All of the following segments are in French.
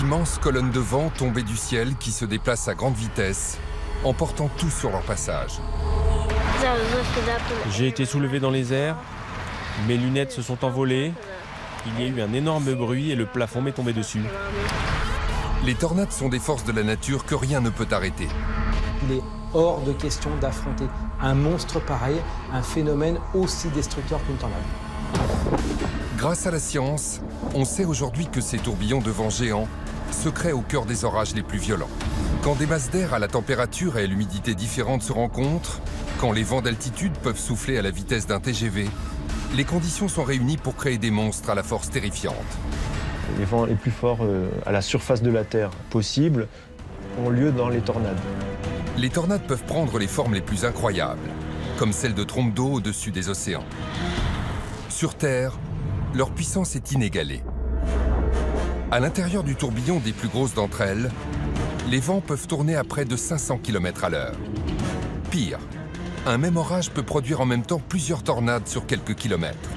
d'immenses colonnes de vent tombées du ciel qui se déplacent à grande vitesse, emportant tout sur leur passage. J'ai été soulevé dans les airs, mes lunettes se sont envolées, il y a eu un énorme bruit et le plafond m'est tombé dessus. Les tornades sont des forces de la nature que rien ne peut arrêter. Il est hors de question d'affronter un monstre pareil, un phénomène aussi destructeur qu'une tornade. Grâce à la science, on sait aujourd'hui que ces tourbillons de vent géants se créent au cœur des orages les plus violents. Quand des masses d'air à la température et à l'humidité différentes se rencontrent, quand les vents d'altitude peuvent souffler à la vitesse d'un TGV, les conditions sont réunies pour créer des monstres à la force terrifiante. Les vents les plus forts à la surface de la Terre possible ont lieu dans les tornades. Les tornades peuvent prendre les formes les plus incroyables, comme celle de trompes d'eau au-dessus des océans. Sur Terre, leur puissance est inégalée. À l'intérieur du tourbillon des plus grosses d'entre elles, les vents peuvent tourner à près de 500 km à l'heure. Pire, un même orage peut produire en même temps plusieurs tornades sur quelques kilomètres.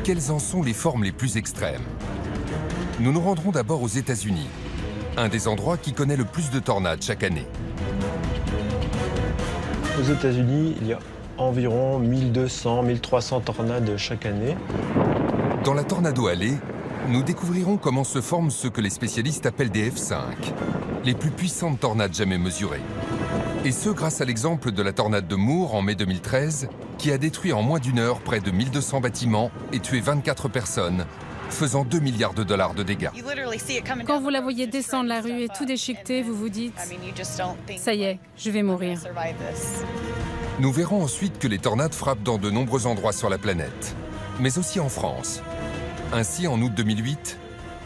Quelles en sont les formes les plus extrêmes? Nous nous rendrons d'abord aux États-Unis, un des endroits qui connaît le plus de tornades chaque année. Aux États-Unis, il y a environ 1200-1300 tornades chaque année. Dans la Tornado Alley, nous découvrirons comment se forment ce que les spécialistes appellent des F5, les plus puissantes tornades jamais mesurées. Et ce, grâce à l'exemple de la tornade de Moore en mai 2013, qui a détruit en moins d'une heure près de 1200 bâtiments et tué 24 personnes, faisant 2 milliards de dollars de dégâts. Quand vous la voyez descendre la rue et tout déchiqueter, vous vous dites « ça y est, je vais mourir ». Nous verrons ensuite que les tornades frappent dans de nombreux endroits sur la planète, mais aussi en France. Ainsi, en août 2008,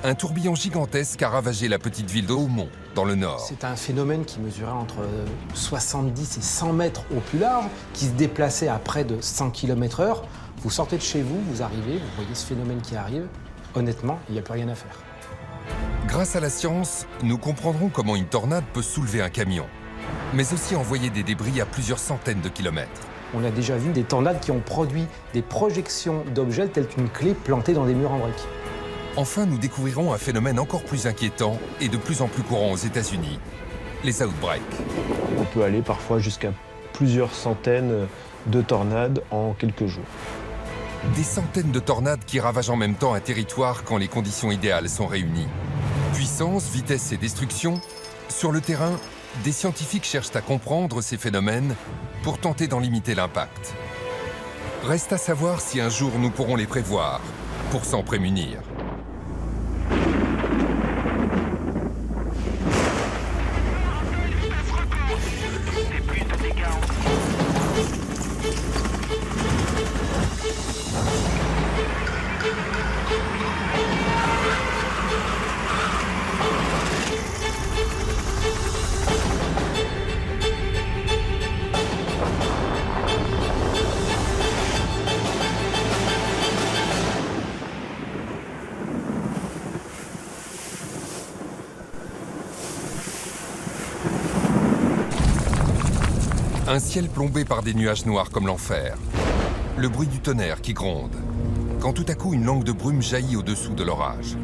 un tourbillon gigantesque a ravagé la petite ville de Hautmont, dans le Nord. C'est un phénomène qui mesurait entre 70 et 100 mètres au plus large, qui se déplaçait à près de 100 km/h. Vous sortez de chez vous, vous arrivez, vous voyez ce phénomène qui arrive. Honnêtement, il n'y a plus rien à faire. Grâce à la science, nous comprendrons comment une tornade peut soulever un camion, mais aussi envoyer des débris à plusieurs centaines de kilomètres. On a déjà vu des tornades qui ont produit des projections d'objets telles qu'une clé plantée dans des murs en briques. Enfin, nous découvrirons un phénomène encore plus inquiétant et de plus en plus courant aux États-Unis, les outbreaks. On peut aller parfois jusqu'à plusieurs centaines de tornades en quelques jours. Des centaines de tornades qui ravagent en même temps un territoire quand les conditions idéales sont réunies. Puissance, vitesse et destruction, sur le terrain, des scientifiques cherchent à comprendre ces phénomènes pour tenter d'en limiter l'impact. Reste à savoir si un jour nous pourrons les prévoir pour s'en prémunir. Un ciel plombé par des nuages noirs comme l'enfer. Le bruit du tonnerre qui gronde. Quand tout à coup une langue de brume jaillit au-dessous de l'orage.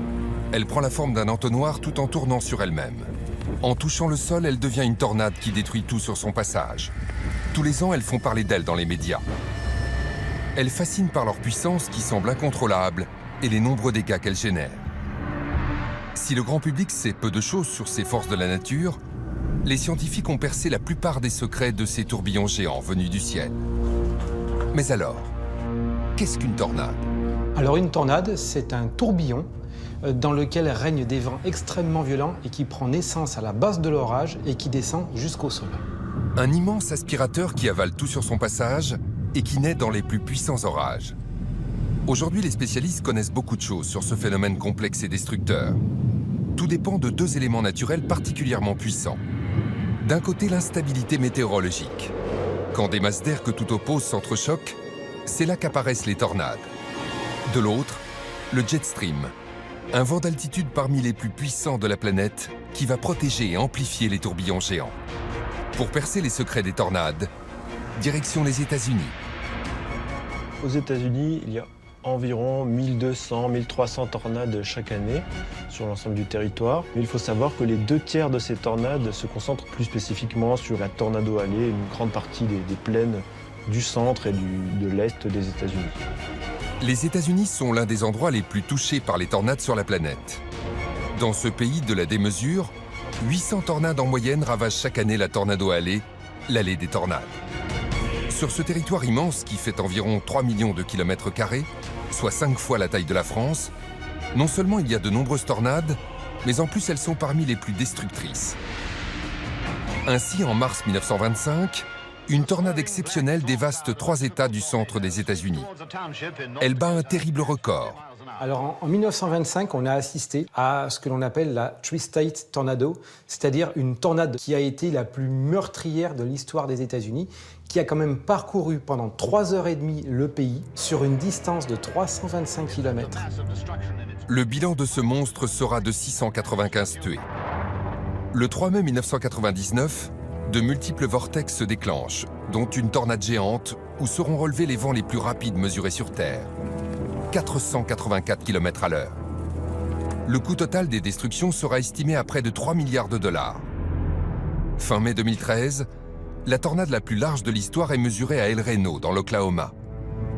Elle prend la forme d'un entonnoir tout en tournant sur elle-même. En touchant le sol, elle devient une tornade qui détruit tout sur son passage. Tous les ans, elles font parler d'elle dans les médias. Elles fascinent par leur puissance qui semble incontrôlable et les nombreux dégâts qu'elles génèrent. Si le grand public sait peu de choses sur ces forces de la nature, les scientifiques ont percé la plupart des secrets de ces tourbillons géants venus du ciel. Mais alors, qu'est-ce qu'une tornade? Alors une tornade, c'est un tourbillon dans lequel règnent des vents extrêmement violents et qui prend naissance à la base de l'orage et qui descend jusqu'au sol. Un immense aspirateur qui avale tout sur son passage et qui naît dans les plus puissants orages. Aujourd'hui, les spécialistes connaissent beaucoup de choses sur ce phénomène complexe et destructeur. Tout dépend de deux éléments naturels particulièrement puissants. D'un côté, l'instabilité météorologique. Quand des masses d'air que tout oppose s'entrechoquent, c'est là qu'apparaissent les tornades. De l'autre, le jet stream, un vent d'altitude parmi les plus puissants de la planète qui va protéger et amplifier les tourbillons géants. Pour percer les secrets des tornades, direction les États-Unis. Aux États-Unis, il y a environ 1200, 1300 tornades chaque année sur l'ensemble du territoire. Mais il faut savoir que les 2/3 de ces tornades se concentrent plus spécifiquement sur la Tornado Alley, une grande partie des plaines du centre et de l'est des États-Unis. Les États-Unis sont l'un des endroits les plus touchés par les tornades sur la planète. Dans ce pays de la démesure, 800 tornades en moyenne ravagent chaque année la Tornado Alley, l'allée des tornades. Sur ce territoire immense qui fait environ 3 millions de kilomètres carrés, soit 5 fois la taille de la France, non seulement il y a de nombreuses tornades, mais en plus elles sont parmi les plus destructrices. Ainsi, en mars 1925, une tornade exceptionnelle dévaste 3 États du centre des États-Unis. Elle bat un terrible record. Alors en 1925, on a assisté à ce que l'on appelle la Tri-State Tornado, c'est-à-dire une tornade qui a été la plus meurtrière de l'histoire des États-Unis, qui a quand même parcouru pendant 3h30 le pays sur une distance de 325 km. Le bilan de ce monstre sera de 695 tués. Le 3 mai 1999, de multiples vortex se déclenchent, dont une tornade géante où seront relevés les vents les plus rapides mesurés sur Terre. 484 km/h. Le coût total des destructions sera estimé à près de 3 milliards de dollars. Fin mai 2013, la tornade la plus large de l'histoire est mesurée à El Reno, dans l'Oklahoma.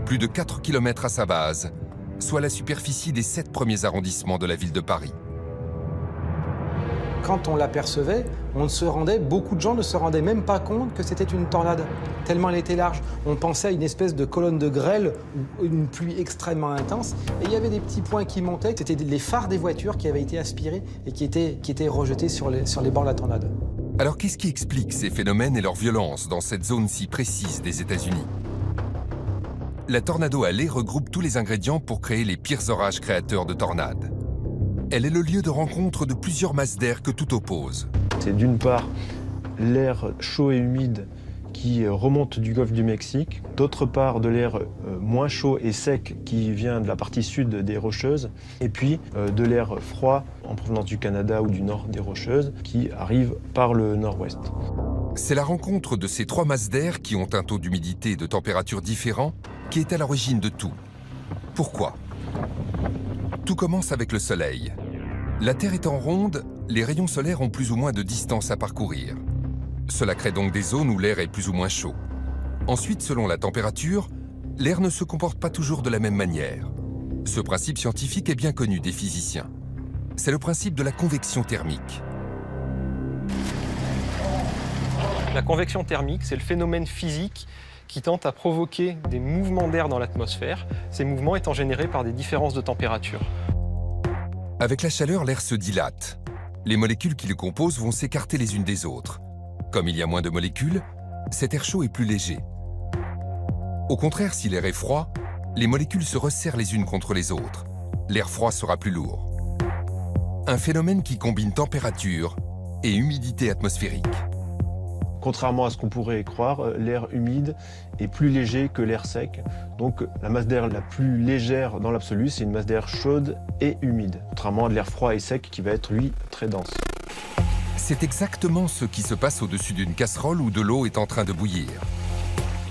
Plus de 4 km à sa base, soit la superficie des 7 premiers arrondissements de la ville de Paris. Quand on l'apercevait, beaucoup de gens ne se rendaient même pas compte que c'était une tornade, tellement elle était large. On pensait à une espèce de colonne de grêle ou une pluie extrêmement intense, et il y avait des petits points qui montaient, c'était les phares des voitures qui avaient été aspirés et qui étaient rejetés sur les bords de la tornade. Alors qu'est-ce qui explique ces phénomènes et leur violence dans cette zone si précise des États-Unis? La Tornado Alley regroupe tous les ingrédients pour créer les pires orages créateurs de tornades. Elle est le lieu de rencontre de plusieurs masses d'air que tout oppose. C'est d'une part l'air chaud et humide qui remonte du golfe du Mexique, d'autre part de l'air moins chaud et sec qui vient de la partie sud des Rocheuses, et puis de l'air froid en provenance du Canada ou du nord des Rocheuses qui arrive par le nord-ouest. C'est la rencontre de ces 3 masses d'air qui ont un taux d'humidité et de température différent qui est à l'origine de tout. Pourquoi? Tout commence avec le Soleil. La Terre étant ronde, les rayons solaires ont plus ou moins de distance à parcourir. Cela crée donc des zones où l'air est plus ou moins chaud. Ensuite, selon la température, l'air ne se comporte pas toujours de la même manière. Ce principe scientifique est bien connu des physiciens. C'est le principe de la convection thermique. La convection thermique, c'est le phénomène physique qui tente à provoquer des mouvements d'air dans l'atmosphère, ces mouvements étant générés par des différences de température. Avec la chaleur, l'air se dilate. Les molécules qui le composent vont s'écarter les unes des autres. Comme il y a moins de molécules, cet air chaud est plus léger. Au contraire, si l'air est froid, les molécules se resserrent les unes contre les autres. L'air froid sera plus lourd. Un phénomène qui combine température et humidité atmosphérique. Contrairement à ce qu'on pourrait croire, l'air humide est plus léger que l'air sec. Donc la masse d'air la plus légère dans l'absolu, c'est une masse d'air chaude et humide. Contrairement à de l'air froid et sec qui va être, lui, très dense. C'est exactement ce qui se passe au-dessus d'une casserole où de l'eau est en train de bouillir.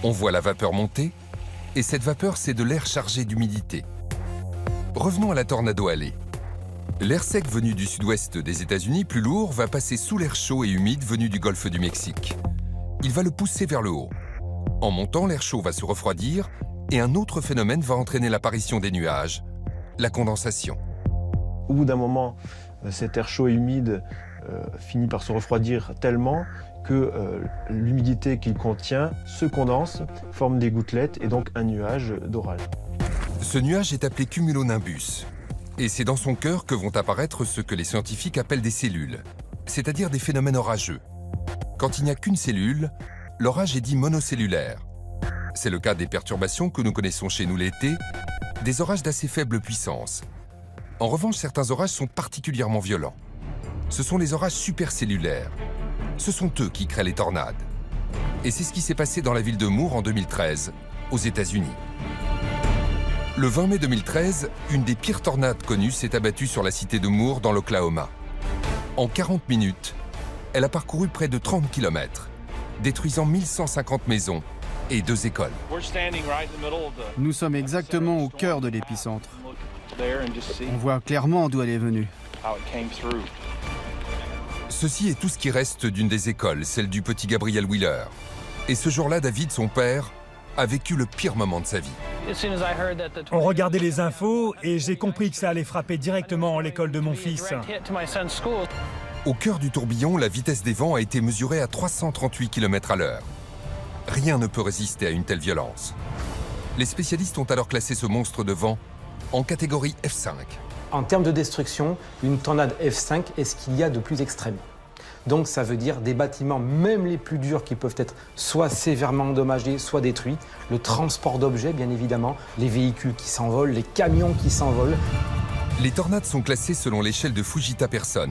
On voit la vapeur monter, et cette vapeur, c'est de l'air chargé d'humidité. Revenons à la Tornado Alley. L'air sec venu du sud-ouest des États-Unis, plus lourd, va passer sous l'air chaud et humide venu du golfe du Mexique. Il va le pousser vers le haut. En montant, l'air chaud va se refroidir et un autre phénomène va entraîner l'apparition des nuages, la condensation. Au bout d'un moment, cet air chaud et humide finit par se refroidir tellement que l'humidité qu'il contient se condense, forme des gouttelettes et donc un nuage d'orage. Ce nuage est appelé cumulonimbus. Et c'est dans son cœur que vont apparaître ce que les scientifiques appellent des cellules, c'est-à-dire des phénomènes orageux. Quand il n'y a qu'une cellule, l'orage est dit monocellulaire. C'est le cas des perturbations que nous connaissons chez nous l'été, des orages d'assez faible puissance. En revanche, certains orages sont particulièrement violents. Ce sont les orages supercellulaires. Ce sont eux qui créent les tornades. Et c'est ce qui s'est passé dans la ville de Moore en 2013, aux États-Unis. Le 20 mai 2013, une des pires tornades connues s'est abattue sur la cité de Moore dans l'Oklahoma. En 40 minutes, elle a parcouru près de 30 km, détruisant 1150 maisons et 2 écoles. Nous sommes exactement au cœur de l'épicentre. On voit clairement d'où elle est venue. Ceci est tout ce qui reste d'une des écoles, celle du petit Gabriel Wheeler. Et ce jour-là, David, son père, a vécu le pire moment de sa vie. On regardait les infos et j'ai compris que ça allait frapper directement l'école de mon fils. Au cœur du tourbillon, la vitesse des vents a été mesurée à 338 km/h. Rien ne peut résister à une telle violence. Les spécialistes ont alors classé ce monstre de vent en catégorie F5. En termes de destruction, une tornade F5 est ce qu'il y a de plus extrême. Donc ça veut dire des bâtiments, même les plus durs, qui peuvent être soit sévèrement endommagés, soit détruits. Le transport d'objets, bien évidemment, les véhicules qui s'envolent, les camions qui s'envolent. Les tornades sont classées selon l'échelle de Fujita Person,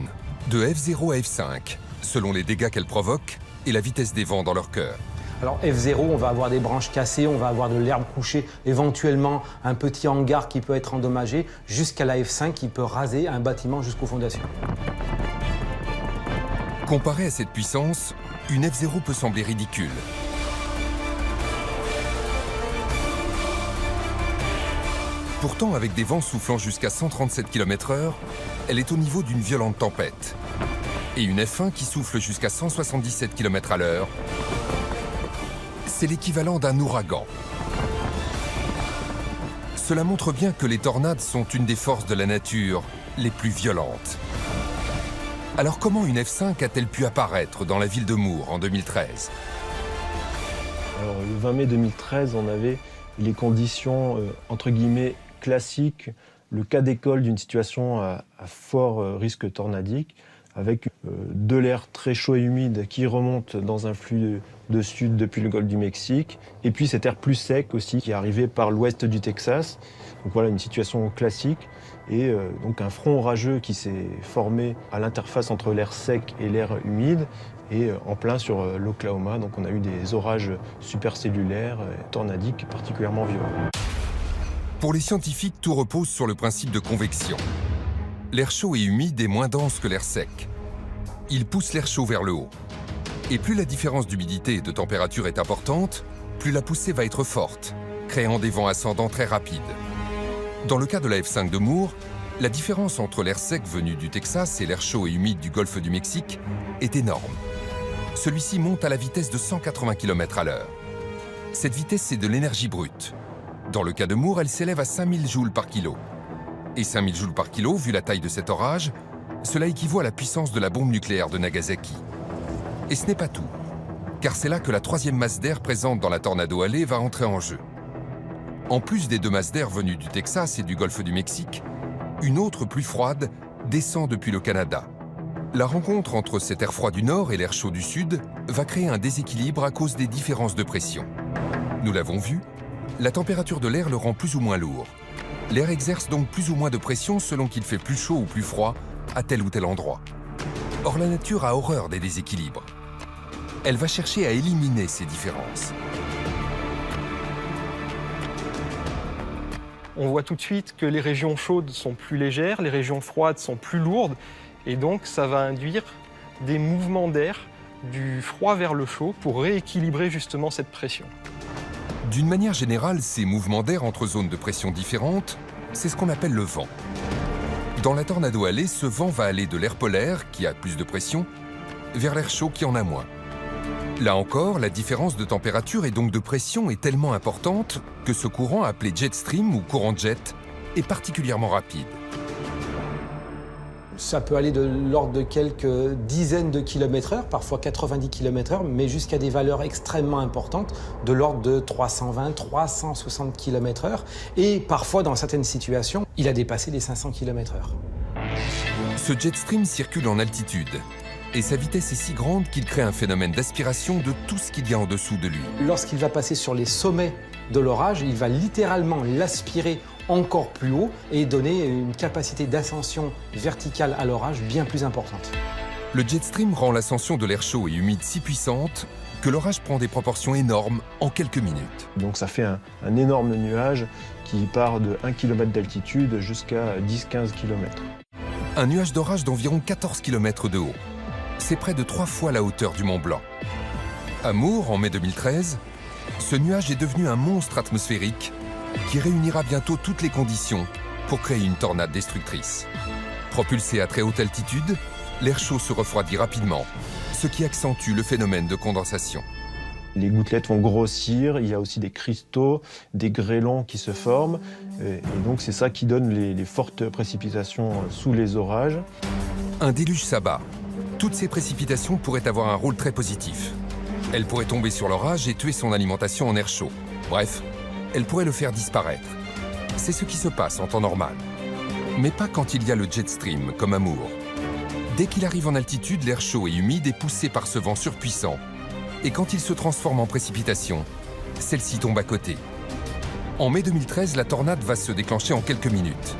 de F0 à F5, selon les dégâts qu'elles provoquent et la vitesse des vents dans leur cœur. Alors F0, on va avoir des branches cassées, on va avoir de l'herbe couchée, éventuellement un petit hangar qui peut être endommagé, jusqu'à la F5 qui peut raser un bâtiment jusqu'aux fondations. Comparé à cette puissance, une F0 peut sembler ridicule. Pourtant, avec des vents soufflant jusqu'à 137 km/h, elle est au niveau d'une violente tempête. Et une F1 qui souffle jusqu'à 177 km/h, c'est l'équivalent d'un ouragan. Cela montre bien que les tornades sont une des forces de la nature les plus violentes. Alors comment une F5 a-t-elle pu apparaître dans la ville de Moore en 2013 ? Alors, le 20 mai 2013, on avait les conditions entre guillemets classiques, le cas d'école d'une situation à fort risque tornadique, avec de l'air très chaud et humide qui remonte dans un flux de sud depuis le golfe du Mexique, et puis cet air plus sec aussi qui est arrivé par l'ouest du Texas. Donc voilà une situation classique, et donc un front orageux qui s'est formé à l'interface entre l'air sec et l'air humide, et en plein sur l'Oklahoma. Donc on a eu des orages supercellulaires, tornadiques particulièrement violents. Pour les scientifiques, tout repose sur le principe de convection. L'air chaud et humide est moins dense que l'air sec. Il pousse l'air chaud vers le haut. Et plus la différence d'humidité et de température est importante, plus la poussée va être forte, créant des vents ascendants très rapides. Dans le cas de la F5 de Moore, la différence entre l'air sec venu du Texas et l'air chaud et humide du golfe du Mexique est énorme. Celui-ci monte à la vitesse de 180 km/h. Cette vitesse, c'est de l'énergie brute. Dans le cas de Moore, elle s'élève à 5000 joules par kilo. Et 5000 joules par kilo, vu la taille de cet orage, cela équivaut à la puissance de la bombe nucléaire de Nagasaki. Et ce n'est pas tout, car c'est là que la troisième masse d'air présente dans la Tornado Alley va entrer en jeu. En plus des deux masses d'air venues du Texas et du golfe du Mexique, une autre plus froide descend depuis le Canada. La rencontre entre cet air froid du nord et l'air chaud du sud va créer un déséquilibre à cause des différences de pression. Nous l'avons vu, la température de l'air le rend plus ou moins lourd. L'air exerce donc plus ou moins de pression selon qu'il fait plus chaud ou plus froid à tel ou tel endroit. Or, la nature a horreur des déséquilibres. Elle va chercher à éliminer ces différences. On voit tout de suite que les régions chaudes sont plus légères, les régions froides sont plus lourdes, et donc ça va induire des mouvements d'air du froid vers le chaud pour rééquilibrer justement cette pression. D'une manière générale, ces mouvements d'air entre zones de pression différentes, c'est ce qu'on appelle le vent. Dans la Tornado Alley, ce vent va aller de l'air polaire, qui a plus de pression, vers l'air chaud qui en a moins. Là encore, la différence de température et donc de pression est tellement importante que ce courant, appelé jet stream ou courant de jet, est particulièrement rapide. Ça peut aller de l'ordre de quelques dizaines de km/h, parfois 90 km/h, mais jusqu'à des valeurs extrêmement importantes, de l'ordre de 320, 360 km/h. Et parfois, dans certaines situations, il a dépassé les 500 km/h. Ce jet stream circule en altitude. Et sa vitesse est si grande qu'il crée un phénomène d'aspiration de tout ce qu'il y a en dessous de lui. Lorsqu'il va passer sur les sommets de l'orage, il va littéralement l'aspirer encore plus haut et donner une capacité d'ascension verticale à l'orage bien plus importante. Le jet stream rend l'ascension de l'air chaud et humide si puissante que l'orage prend des proportions énormes en quelques minutes. Donc ça fait un énorme nuage qui part de 1 km d'altitude jusqu'à 10-15 km. Un nuage d'orage d'environ 14 km de haut. C'est près de 3 fois la hauteur du Mont Blanc. À Moore, en mai 2013, Ce nuage est devenu un monstre atmosphérique qui réunira bientôt toutes les conditions pour créer une tornade destructrice. Propulsé à très haute altitude, l'air chaud se refroidit rapidement, ce qui accentue le phénomène de condensation. Les gouttelettes vont grossir, il y a aussi des cristaux, des grêlons qui se forment, et donc c'est ça qui donne les fortes précipitations sous les orages. Un déluge s'abat. Toutes ces précipitations pourraient avoir un rôle très positif. Elles pourraient tomber sur l'orage et tuer son alimentation en air chaud. Bref, elles pourraient le faire disparaître. C'est ce qui se passe en temps normal. Mais pas quand il y a le jet stream, comme à Moore. Dès qu'il arrive en altitude, l'air chaud et humide est poussé par ce vent surpuissant. Et quand il se transforme en précipitation, celle-ci tombe à côté. En mai 2013, la tornade va se déclencher en quelques minutes.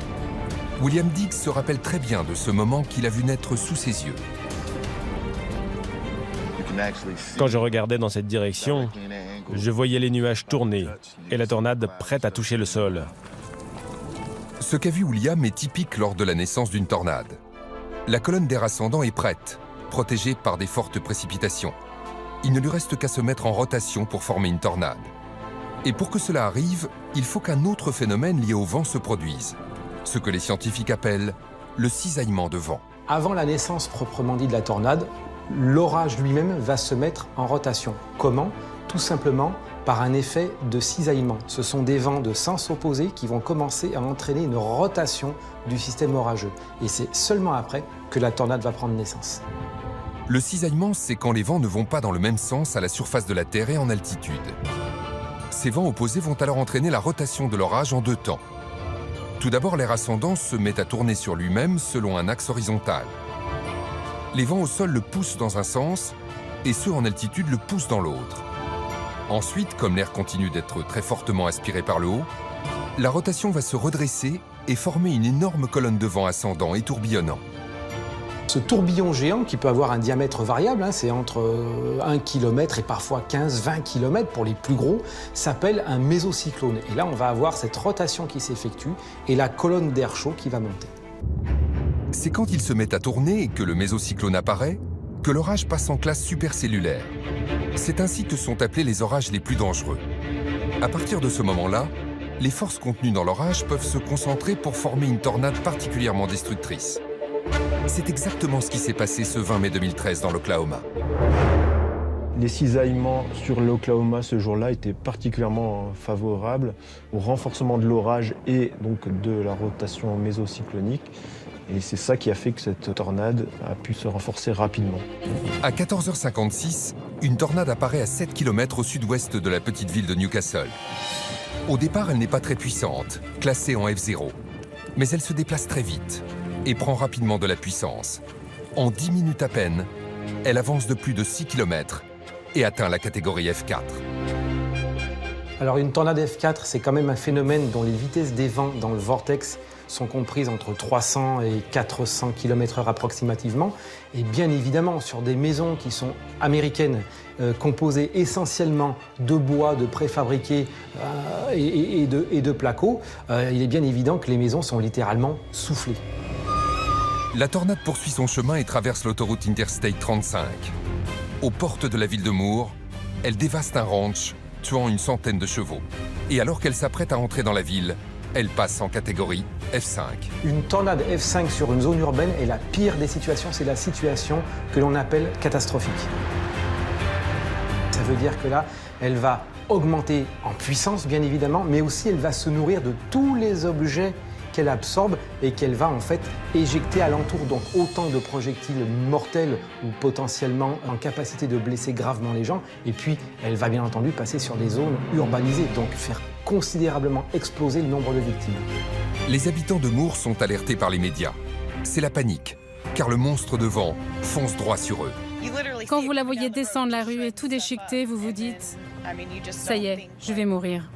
William Diggs se rappelle très bien de ce moment qu'il a vu naître sous ses yeux. Quand je regardais dans cette direction, je voyais les nuages tourner et la tornade prête à toucher le sol. Ce qu'a vu William est typique lors de la naissance d'une tornade. La colonne d'air ascendant est prête, protégée par des fortes précipitations. Il ne lui reste qu'à se mettre en rotation pour former une tornade. Et pour que cela arrive, il faut qu'un autre phénomène lié au vent se produise, ce que les scientifiques appellent le cisaillement de vent. Avant la naissance proprement dit de la tornade, l'orage lui-même va se mettre en rotation. Comment? Tout simplement par un effet de cisaillement. Ce sont des vents de sens opposé qui vont commencer à entraîner une rotation du système orageux. Et c'est seulement après que la tornade va prendre naissance. Le cisaillement, c'est quand les vents ne vont pas dans le même sens à la surface de la Terre et en altitude. Ces vents opposés vont alors entraîner la rotation de l'orage en deux temps. Tout d'abord, l'air ascendant se met à tourner sur lui-même selon un axe horizontal. Les vents au sol le poussent dans un sens et ceux en altitude le poussent dans l'autre. Ensuite, comme l'air continue d'être très fortement aspiré par le haut, la rotation va se redresser et former une énorme colonne de vent ascendant et tourbillonnant. Ce tourbillon géant, qui peut avoir un diamètre variable, c'est entre 1 km et parfois 15-20 km pour les plus gros, s'appelle un mésocyclone. Et là, on va avoir cette rotation qui s'effectue et la colonne d'air chaud qui va monter. C'est quand il se met à tourner et que le mésocyclone apparaît que l'orage passe en classe supercellulaire. C'est ainsi que sont appelés les orages les plus dangereux. À partir de ce moment-là, les forces contenues dans l'orage peuvent se concentrer pour former une tornade particulièrement destructrice. C'est exactement ce qui s'est passé ce 20 mai 2013 dans l'Oklahoma. Les cisaillements sur l'Oklahoma ce jour-là étaient particulièrement favorables au renforcement de l'orage et donc de la rotation mésocyclonique. Et c'est ça qui a fait que cette tornade a pu se renforcer rapidement. À 14h56, une tornade apparaît à 7 km au sud-ouest de la petite ville de Newcastle. Au départ, elle n'est pas très puissante, classée en F0. Mais elle se déplace très vite et prend rapidement de la puissance. En 10 minutes à peine, elle avance de plus de 6 km et atteint la catégorie F4. Alors une tornade F4, c'est quand même un phénomène dont les vitesses des vents dans le vortex sont comprises entre 300 et 400 km/h approximativement. Et bien évidemment, sur des maisons qui sont américaines, composées essentiellement de bois, de préfabriqués et de placo, il est bien évident que les maisons sont littéralement soufflées. La tornade poursuit son chemin et traverse l'autoroute Interstate 35. Aux portes de la ville de Moore, elle dévaste un ranch, tuant une centaine de chevaux. Et alors qu'elle s'apprête à entrer dans la ville, elle passe en catégorie F5. Une tornade F5 sur une zone urbaine est la pire des situations, c'est la situation que l'on appelle catastrophique. Ça veut dire que là, elle va augmenter en puissance, bien évidemment, mais aussi elle va se nourrir de tous les objets qu'elle absorbe et qu'elle va en fait éjecter alentour. Donc autant de projectiles mortels ou potentiellement en capacité de blesser gravement les gens. Et puis elle va bien entendu passer sur des zones urbanisées, donc faire considérablement exploser le nombre de victimes. Les habitants de Moore sont alertés par les médias. C'est la panique, car le monstre de vent fonce droit sur eux. Quand vous la voyez descendre la rue et tout déchiqueté, vous vous dites « Ça y est, je vais mourir ».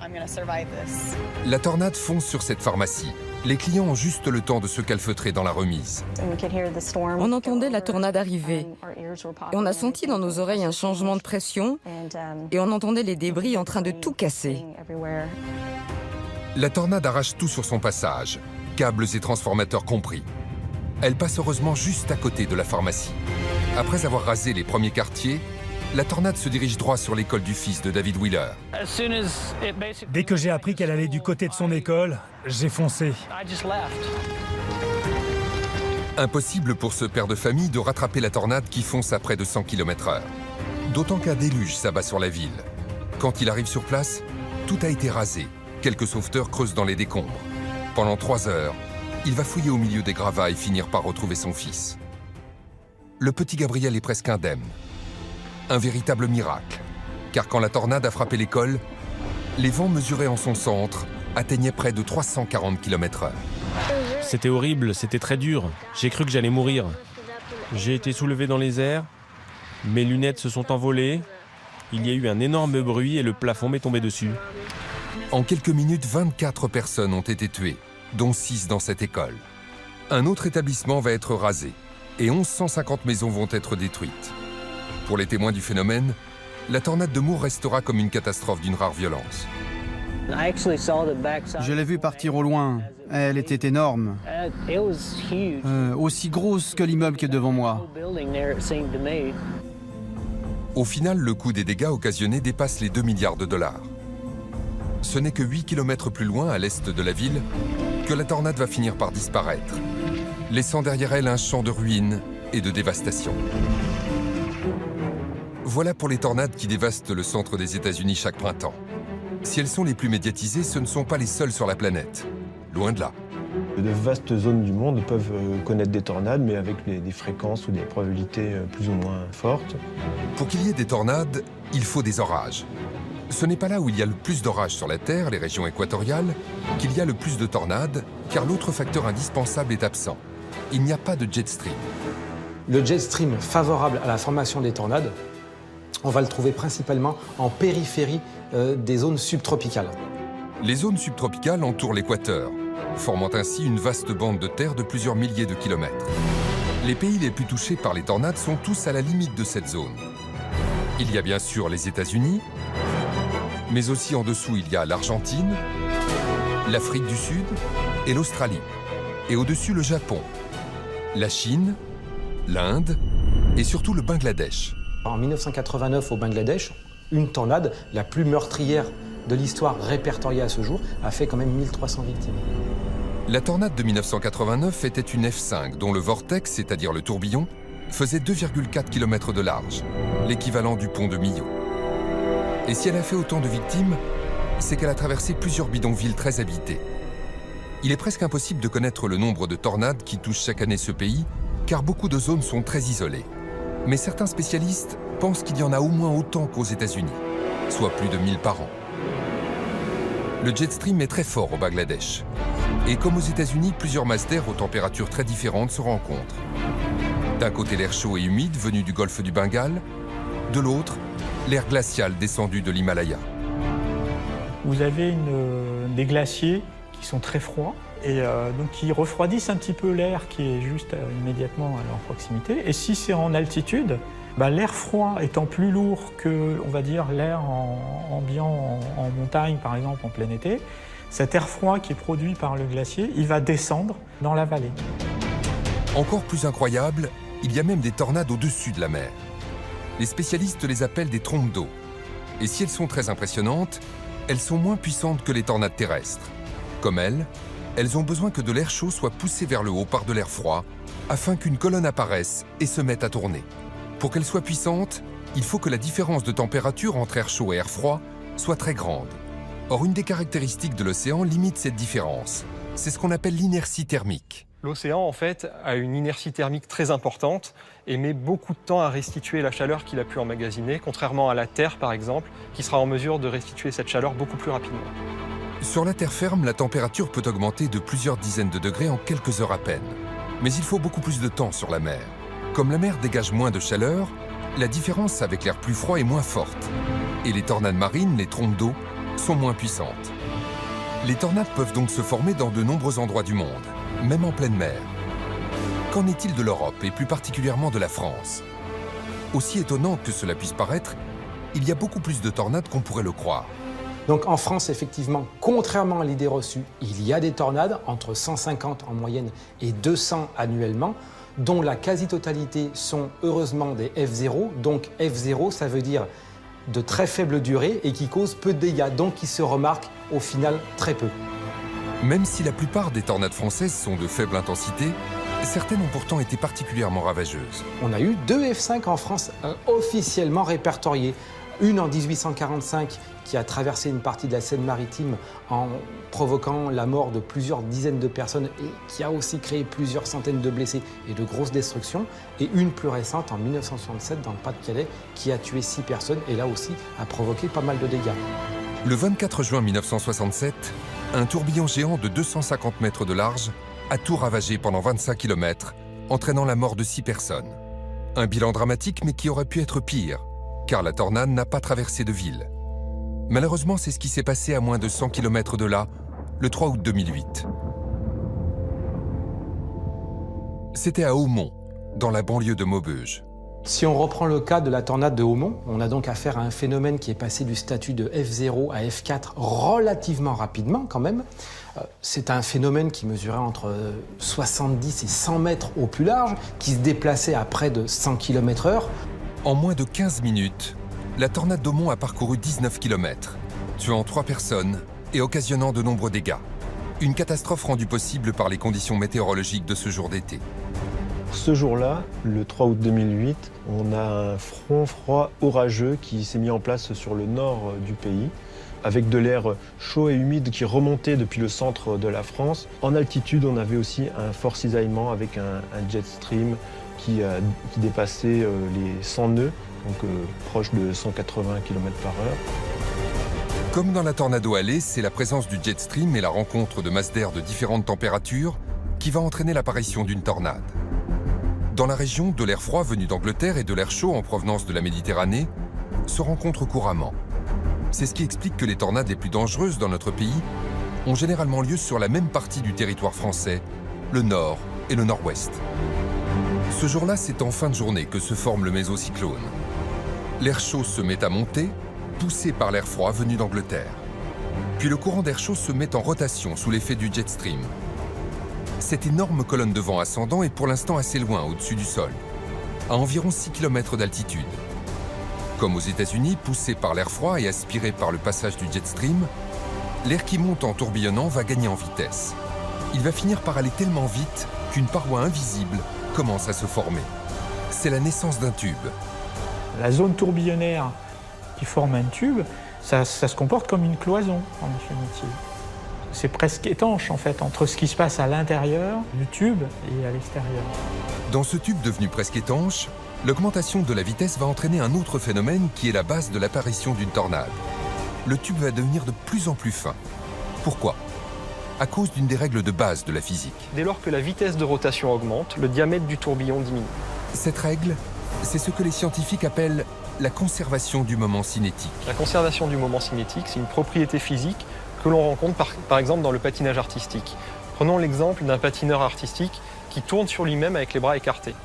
La tornade fonce sur cette pharmacie. Les clients ont juste le temps de se calfeutrer dans la remise. On entendait la tornade arriver et on a senti dans nos oreilles un changement de pression et on entendait les débris en train de tout casser. La tornade arrache tout sur son passage, câbles et transformateurs compris. Elle passe heureusement juste à côté de la pharmacie. Après avoir rasé les premiers quartiers, la tornade se dirige droit sur l'école du fils de David Wheeler. Dès que j'ai appris qu'elle allait du côté de son école, j'ai foncé. Impossible pour ce père de famille de rattraper la tornade qui fonce à près de 100 km/h. D'autant qu'un déluge s'abat sur la ville. Quand il arrive sur place, tout a été rasé. Quelques sauveteurs creusent dans les décombres. Pendant 3 heures, il va fouiller au milieu des gravats et finir par retrouver son fils. Le petit Gabriel est presque indemne. Un véritable miracle, car quand la tornade a frappé l'école, les vents mesurés en son centre atteignaient près de 340 km/h. C'était horrible, c'était très dur. J'ai cru que j'allais mourir. J'ai été soulevé dans les airs, mes lunettes se sont envolées, il y a eu un énorme bruit et le plafond m'est tombé dessus. En quelques minutes, 24 personnes ont été tuées, dont 6 dans cette école. Un autre établissement va être rasé et 1150 maisons vont être détruites. Pour les témoins du phénomène, la tornade de Moore restera comme une catastrophe d'une rare violence. Je l'ai vue partir au loin. Elle était énorme. Aussi grosse que l'immeuble qui est devant moi. Au final, le coût des dégâts occasionnés dépasse les 2 milliards de dollars. Ce n'est que 8 km plus loin, à l'est de la ville, que la tornade va finir par disparaître, laissant derrière elle un champ de ruines et de dévastation. Voilà pour les tornades qui dévastent le centre des États-Unis chaque printemps. Si elles sont les plus médiatisées, ce ne sont pas les seules sur la planète. Loin de là. De vastes zones du monde peuvent connaître des tornades, mais avec des fréquences ou des probabilités plus ou moins fortes. Pour qu'il y ait des tornades, il faut des orages. Ce n'est pas là où il y a le plus d'orages sur la Terre, les régions équatoriales, qu'il y a le plus de tornades, car l'autre facteur indispensable est absent. Il n'y a pas de jet stream. Le jet stream favorable à la formation des tornades, on va le trouver principalement en périphérie des zones subtropicales. Les zones subtropicales entourent l'équateur, formant ainsi une vaste bande de terre de plusieurs milliers de kilomètres. Les pays les plus touchés par les tornades sont tous à la limite de cette zone. Il y a bien sûr les États-Unis, mais aussi en dessous il y a l'Argentine, l'Afrique du Sud et l'Australie. Et au-dessus le Japon, la Chine, l'Inde et surtout le Bangladesh. En 1989 au Bangladesh, une tornade, la plus meurtrière de l'histoire répertoriée à ce jour, a fait quand même 1300 victimes. La tornade de 1989 était une F5 dont le vortex, c'est-à-dire le tourbillon, faisait 2,4 km de large, l'équivalent du pont de Millau. Et si elle a fait autant de victimes, c'est qu'elle a traversé plusieurs bidonvilles très habités. Il est presque impossible de connaître le nombre de tornades qui touchent chaque année ce pays, car beaucoup de zones sont très isolées. Mais certains spécialistes pensent qu'il y en a au moins autant qu'aux États-Unis, soit plus de 1000 par an. Le jet stream est très fort au Bangladesh. Et comme aux États-Unis, plusieurs masses d'air aux températures très différentes se rencontrent. D'un côté l'air chaud et humide venu du golfe du Bengale, de l'autre, l'air glacial descendu de l'Himalaya. Vous avez des glaciers qui sont très froids et donc qui refroidissent un petit peu l'air qui est juste immédiatement à leur proximité. Et si c'est en altitude, l'air froid étant plus lourd que, on va dire, l'air ambiant en montagne, par exemple, en plein été, cet air froid qui est produit par le glacier, il va descendre dans la vallée. Encore plus incroyable, il y a même des tornades au-dessus de la mer. Les spécialistes les appellent des trompes d'eau. Et si elles sont très impressionnantes, elles sont moins puissantes que les tornades terrestres. Comme elles ont besoin que de l'air chaud soit poussé vers le haut par de l'air froid, afin qu'une colonne apparaisse et se mette à tourner. Pour qu'elle soit puissante, il faut que la différence de température entre air chaud et air froid soit très grande. Or, une des caractéristiques de l'océan limite cette différence. C'est ce qu'on appelle l'inertie thermique. L'océan, en fait, a une inertie thermique très importante et met beaucoup de temps à restituer la chaleur qu'il a pu emmagasiner, contrairement à la Terre, par exemple, qui sera en mesure de restituer cette chaleur beaucoup plus rapidement. Sur la terre ferme, la température peut augmenter de plusieurs dizaines de degrés en quelques heures à peine. Mais il faut beaucoup plus de temps sur la mer. Comme la mer dégage moins de chaleur, la différence avec l'air plus froid est moins forte. Et les tornades marines, les trompes d'eau, sont moins puissantes. Les tornades peuvent donc se former dans de nombreux endroits du monde, même en pleine mer. Qu'en est-il de l'Europe et plus particulièrement de la France? Aussi étonnant que cela puisse paraître, il y a beaucoup plus de tornades qu'on pourrait le croire. Donc en France, effectivement, contrairement à l'idée reçue, il y a des tornades, entre 150 en moyenne et 200 annuellement. dont la quasi-totalité sont heureusement des F0. Donc F0, ça veut dire de très faible durée et qui causent peu de dégâts, donc qui se remarquent au final très peu. Même si la plupart des tornades françaises sont de faible intensité, certaines ont pourtant été particulièrement ravageuses. On a eu 2 F5 en France officiellement répertoriées. Une en 1845 qui a traversé une partie de la Seine-Maritime en provoquant la mort de plusieurs dizaines de personnes et qui a aussi créé plusieurs centaines de blessés et de grosses destructions. Et une plus récente en 1967 dans le Pas-de-Calais qui a tué 6 personnes et là aussi a provoqué pas mal de dégâts. Le 24 juin 1967, un tourbillon géant de 250 mètres de large a tout ravagé pendant 25 km, entraînant la mort de 6 personnes. Un bilan dramatique mais qui aurait pu être pire, car la tornade n'a pas traversé de ville. Malheureusement, c'est ce qui s'est passé à moins de 100 km de là, le 3 août 2008. C'était à Hautmont, dans la banlieue de Maubeuge. Si on reprend le cas de la tornade de Hautmont, on a donc affaire à un phénomène qui est passé du statut de F0 à F4 relativement rapidement quand même. C'est un phénomène qui mesurait entre 70 et 100 mètres au plus large, qui se déplaçait à près de 100 km/h. En moins de 15 minutes, la tornade d'Hautmont a parcouru 19 km, tuant 3 personnes et occasionnant de nombreux dégâts. Une catastrophe rendue possible par les conditions météorologiques de ce jour d'été. Ce jour-là, le 3 août 2008, on a un front froid orageux qui s'est mis en place sur le nord du pays, avec de l'air chaud et humide qui remontait depuis le centre de la France. En altitude, on avait aussi un fort cisaillement avec un jet stream qui dépassait les 100 nœuds, donc proche de 180 km/h. Comme dans la tornado allée, c'est la présence du jet stream et la rencontre de masses d'air de différentes températures qui va entraîner l'apparition d'une tornade. Dans la région, de l'air froid venu d'Angleterre et de l'air chaud en provenance de la Méditerranée se rencontrent couramment. C'est ce qui explique que les tornades les plus dangereuses dans notre pays ont généralement lieu sur la même partie du territoire français, le nord et le nord-ouest. Ce jour-là, c'est en fin de journée que se forme le mésocyclone. L'air chaud se met à monter, poussé par l'air froid venu d'Angleterre. Puis le courant d'air chaud se met en rotation sous l'effet du jet stream. Cette énorme colonne de vent ascendant est pour l'instant assez loin au-dessus du sol, à environ 6 km d'altitude. Comme aux États-Unis, poussé par l'air froid et aspiré par le passage du jet stream, l'air qui monte en tourbillonnant va gagner en vitesse. Il va finir par aller tellement vite qu'une paroi invisible commence à se former. C'est la naissance d'un tube. La zone tourbillonnaire qui forme un tube, ça se comporte comme une cloison en définitive. C'est presque étanche en fait entre ce qui se passe à l'intérieur du tube et à l'extérieur. Dans ce tube devenu presque étanche, l'augmentation de la vitesse va entraîner un autre phénomène qui est la base de l'apparition d'une tornade. Le tube va devenir de plus en plus fin. Pourquoi ? À cause d'une des règles de base de la physique. Dès lors que la vitesse de rotation augmente, le diamètre du tourbillon diminue. Cette règle, c'est ce que les scientifiques appellent la conservation du moment cinétique. La conservation du moment cinétique, c'est une propriété physique que l'on rencontre par exemple dans le patinage artistique. Prenons l'exemple d'un patineur artistique qui tourne sur lui-même avec les bras écartés.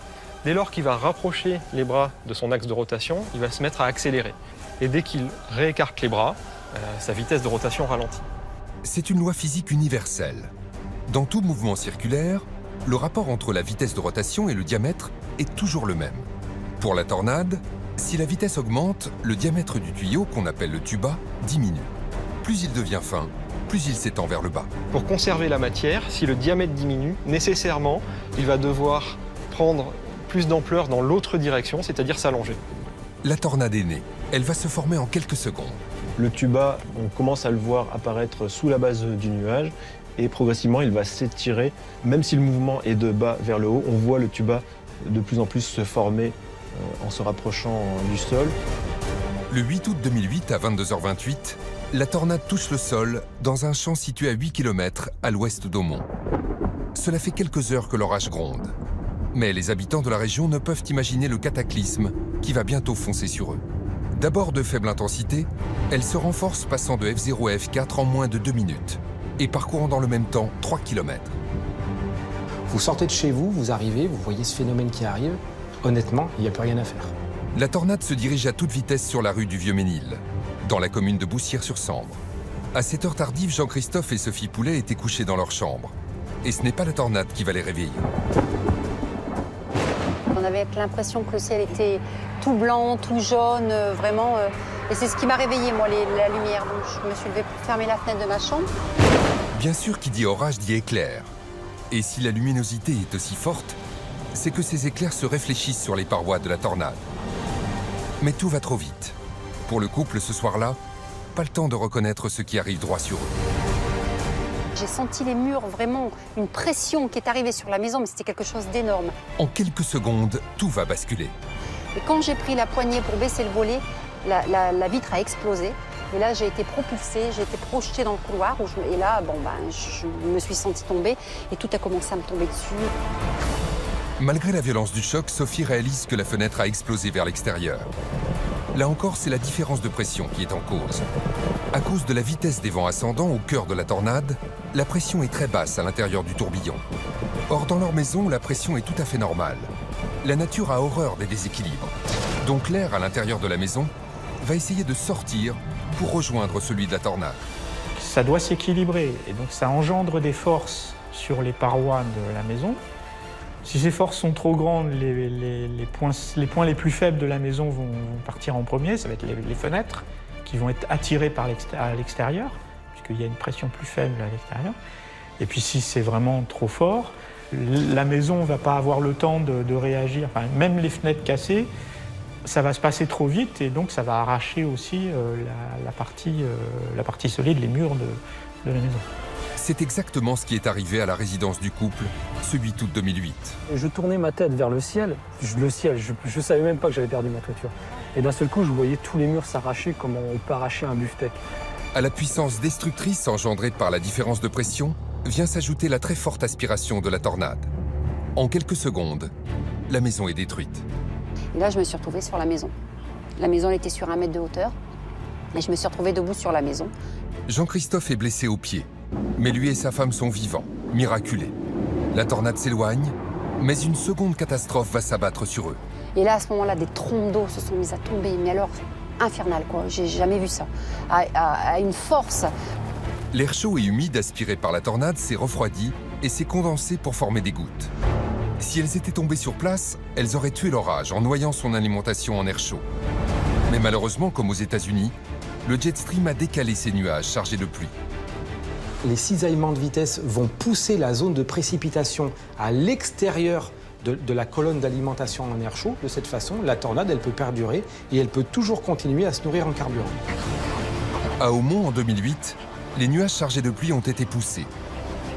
Dès lors qu'il va rapprocher les bras de son axe de rotation, il va se mettre à accélérer. Et dès qu'il réécarte les bras, sa vitesse de rotation ralentit. C'est une loi physique universelle. Dans tout mouvement circulaire, le rapport entre la vitesse de rotation et le diamètre est toujours le même. Pour la tornade, si la vitesse augmente, le diamètre du tuyau, qu'on appelle le tuba, diminue. Plus il devient fin, plus il s'étend vers le bas. Pour conserver la matière, si le diamètre diminue, nécessairement, il va devoir prendre plus d'ampleur dans l'autre direction, c'est-à-dire s'allonger. La tornade est née. Elle va se former en quelques secondes. Le tuba, on commence à le voir apparaître sous la base du nuage et progressivement il va s'étirer. Même si le mouvement est de bas vers le haut, on voit le tuba de plus en plus se former en se rapprochant du sol. Le 8 août 2008 à 22h28, la tornade touche le sol dans un champ situé à 8 km à l'ouest d'Hautmont. Cela fait quelques heures que l'orage gronde. Mais les habitants de la région ne peuvent imaginer le cataclysme qui va bientôt foncer sur eux. D'abord de faible intensité, elle se renforce passant de F0 à F4 en moins de 2 minutes et parcourant dans le même temps 3 km. Vous sortez de chez vous, vous arrivez, vous voyez ce phénomène qui arrive. Honnêtement, il n'y a plus rien à faire. La tornade se dirige à toute vitesse sur la rue du Vieux-Ménil, dans la commune de Boussières-sur-Sambre. À cette heure tardive, Jean-Christophe et Sophie Poulet étaient couchés dans leur chambre. Et ce n'est pas la tornade qui va les réveiller. On avait l'impression que le ciel était tout blanc, tout jaune, vraiment. Et c'est ce qui m'a réveillée, moi, la lumière. Donc je me suis levée pour fermer la fenêtre de ma chambre. Bien sûr, qui dit orage dit éclair. Et si la luminosité est aussi forte, c'est que ces éclairs se réfléchissent sur les parois de la tornade. Mais tout va trop vite. Pour le couple, ce soir-là, pas le temps de reconnaître ce qui arrive droit sur eux. J'ai senti les murs, vraiment une pression qui est arrivée sur la maison, mais c'était quelque chose d'énorme. En quelques secondes, tout va basculer. Et quand j'ai pris la poignée pour baisser le volet, la vitre a explosé. Et là, j'ai été propulsée, j'ai été projetée dans le couloir. Et là, je me suis sentie tomber et tout a commencé à me tomber dessus. Malgré la violence du choc, Sophie réalise que la fenêtre a explosé vers l'extérieur. Là encore, c'est la différence de pression qui est en cause. À cause de la vitesse des vents ascendants au cœur de la tornade, la pression est très basse à l'intérieur du tourbillon. Or, dans leur maison, la pression est tout à fait normale. La nature a horreur des déséquilibres. Donc l'air à l'intérieur de la maison va essayer de sortir pour rejoindre celui de la tornade. Ça doit s'équilibrer et donc ça engendre des forces sur les parois de la maison. Si ces forces sont trop grandes, les points les plus faibles de la maison vont partir en premier. Ça va être les fenêtres qui vont être attirées à l'extérieur, puisqu'il y a une pression plus faible à l'extérieur. Et puis si c'est vraiment trop fort, la maison ne va pas avoir le temps de réagir. Enfin, même les fenêtres cassées, ça va se passer trop vite et donc ça va arracher aussi la partie solide, les murs de la maison. C'est exactement ce qui est arrivé à la résidence du couple ce 8 août 2008. Je tournais ma tête vers le ciel. Je savais même pas que j'avais perdu ma toiture. Et d'un seul coup, je voyais tous les murs s'arracher comme on peut arracher un beefsteak. À la puissance destructrice engendrée par la différence de pression, vient s'ajouter la très forte aspiration de la tornade. En quelques secondes, la maison est détruite. Et là, je me suis retrouvée sur la maison. La maison, elle était sur 1 mètre de hauteur. Et je me suis retrouvée debout sur la maison. Jean-Christophe est blessé au pied. Mais lui et sa femme sont vivants, miraculés. La tornade s'éloigne, mais une seconde catastrophe va s'abattre sur eux. Et là, à ce moment-là, des trombes d'eau se sont mises à tomber. Mais alors, infernal, quoi. J'ai jamais vu ça. À une force. L'air chaud et humide aspiré par la tornade s'est refroidi et s'est condensé pour former des gouttes. Si elles étaient tombées sur place, elles auraient tué l'orage en noyant son alimentation en air chaud. Mais malheureusement, comme aux États-Unis, le jet stream a décalé ces nuages chargés de pluie. Les cisaillements de vitesse vont pousser la zone de précipitation à l'extérieur de la colonne d'alimentation en air chaud. De cette façon, la tornade, elle peut perdurer et elle peut toujours continuer à se nourrir en carburant. À Aumont, en 2008, les nuages chargés de pluie ont été poussés.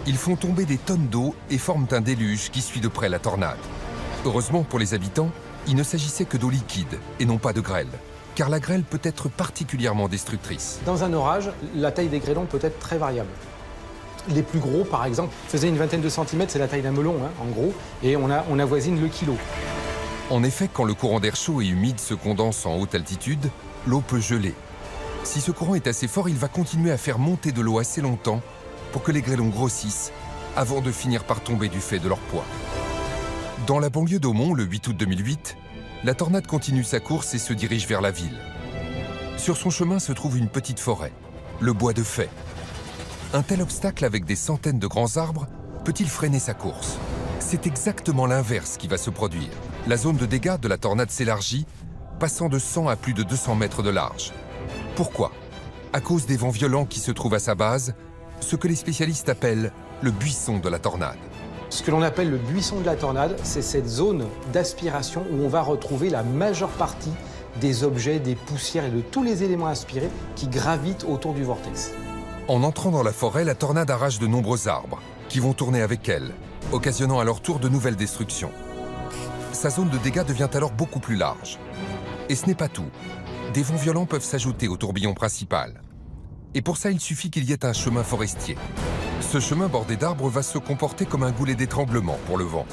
Ils font tomber des tonnes d'eau et forment un déluge qui suit de près la tornade. Heureusement pour les habitants, il ne s'agissait que d'eau liquide et non pas de grêle, car la grêle peut être particulièrement destructrice. Dans un orage, la taille des grêlons peut être très variable. Les plus gros, par exemple, faisaient une vingtaine de centimètres, c'est la taille d'un melon, en gros, et on avoisine le kilo. En effet, quand le courant d'air chaud et humide se condense en haute altitude, l'eau peut geler. Si ce courant est assez fort, il va continuer à faire monter de l'eau assez longtemps pour que les grêlons grossissent avant de finir par tomber du fait de leur poids. Dans la banlieue d'Aumont, le 8 août 2008, la tornade continue sa course et se dirige vers la ville. Sur son chemin se trouve une petite forêt, le bois de Fay. Un tel obstacle avec des centaines de grands arbres peut-il freiner sa course? C'est exactement l'inverse qui va se produire. La zone de dégâts de la tornade s'élargit, passant de 100 à plus de 200 mètres de large. Pourquoi? À cause des vents violents qui se trouvent à sa base, ce que les spécialistes appellent le buisson de la tornade. Ce que l'on appelle le buisson de la tornade, c'est cette zone d'aspiration où on va retrouver la majeure partie des objets, des poussières et de tous les éléments aspirés qui gravitent autour du vortex. En entrant dans la forêt, la tornade arrache de nombreux arbres qui vont tourner avec elle, occasionnant à leur tour de nouvelles destructions. Sa zone de dégâts devient alors beaucoup plus large. Et ce n'est pas tout. Des vents violents peuvent s'ajouter au tourbillon principal. Et pour ça, il suffit qu'il y ait un chemin forestier. Ce chemin bordé d'arbres va se comporter comme un goulet d'étranglement pour le vent.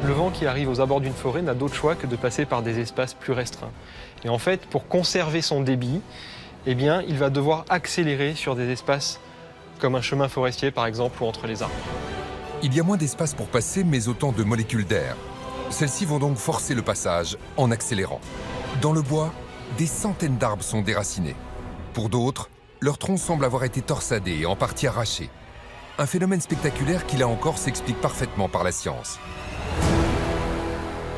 Le vent qui arrive aux abords d'une forêt n'a d'autre choix que de passer par des espaces plus restreints. Et en fait, pour conserver son débit, eh bien, il va devoir accélérer sur des espaces comme un chemin forestier, par exemple, ou entre les arbres. Il y a moins d'espace pour passer, mais autant de molécules d'air. Celles-ci vont donc forcer le passage en accélérant. Dans le bois, des centaines d'arbres sont déracinés. Pour d'autres, leurs troncs semblent avoir été torsadés et en partie arrachés. Un phénomène spectaculaire qui, là encore, s'explique parfaitement par la science.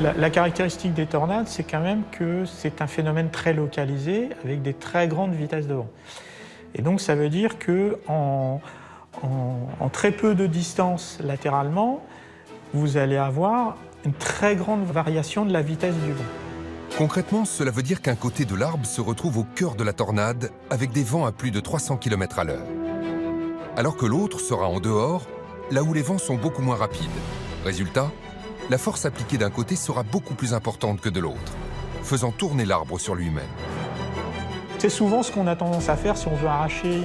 La caractéristique des tornades, c'est quand même que c'est un phénomène très localisé avec des très grandes vitesses de vent. Et donc ça veut dire qu'en très peu de distance latéralement, vous allez avoir une très grande variation de la vitesse du vent. Concrètement, cela veut dire qu'un côté de l'arbre se retrouve au cœur de la tornade avec des vents à plus de 300 km/h. Alors que l'autre sera en dehors, là où les vents sont beaucoup moins rapides. Résultat, la force appliquée d'un côté sera beaucoup plus importante que de l'autre, faisant tourner l'arbre sur lui-même. C'est souvent ce qu'on a tendance à faire si on veut arracher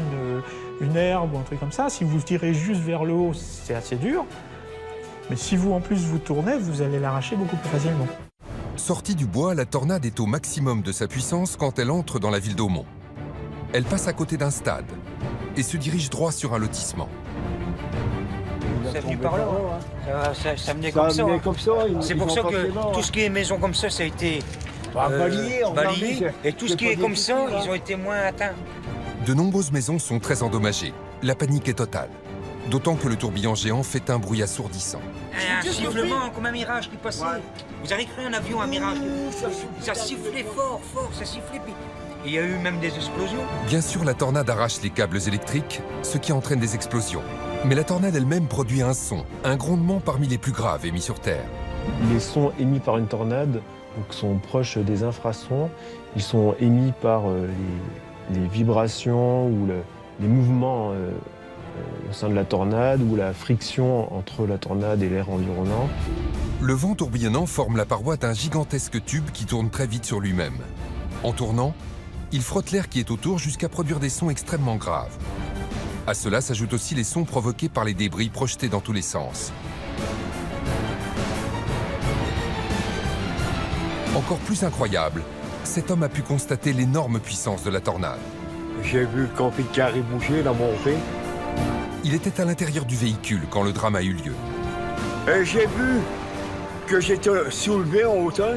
une herbe ou un truc comme ça. Si vous tirez juste vers le haut, c'est assez dur. Mais si vous, en plus, vous tournez, vous allez l'arracher beaucoup plus facilement. Sortie du bois, la tornade est au maximum de sa puissance quand elle entre dans la ville d'Hautmont. Elle passe à côté d'un stade et se dirige droit sur un lotissement. C'est venu par là, ça venait comme ça. C'est pour ça que tout ce qui est maison comme ça a été balayé. Et tout ce qui est comme ça, ils ont été moins atteints. De nombreuses maisons sont très endommagées. La panique est totale. D'autant que le tourbillon géant fait un bruit assourdissant. Un sifflement comme un mirage qui passait. Vous avez cru un avion, un mirage. Ça sifflait fort, ça sifflait. Et il y a eu même des explosions. Bien sûr, la tornade arrache les câbles électriques, ce qui entraîne des explosions. Mais la tornade elle-même produit un son, un grondement parmi les plus graves émis sur Terre. Les sons émis par une tornade sont proches des infrasons. Ils sont émis par les vibrations ou les mouvements au sein de la tornade ou la friction entre la tornade et l'air environnant. Le vent tourbillonnant forme la paroi d'un gigantesque tube qui tourne très vite sur lui-même. En tournant, il frotte l'air qui est autour jusqu'à produire des sons extrêmement graves. À cela s'ajoutent aussi les sons provoqués par les débris projetés dans tous les sens. Encore plus incroyable, cet homme a pu constater l'énorme puissance de la tornade. J'ai vu le camping-car bouger, la montée. Il était à l'intérieur du véhicule quand le drame a eu lieu. Et j'ai vu que j'étais soulevé en hauteur,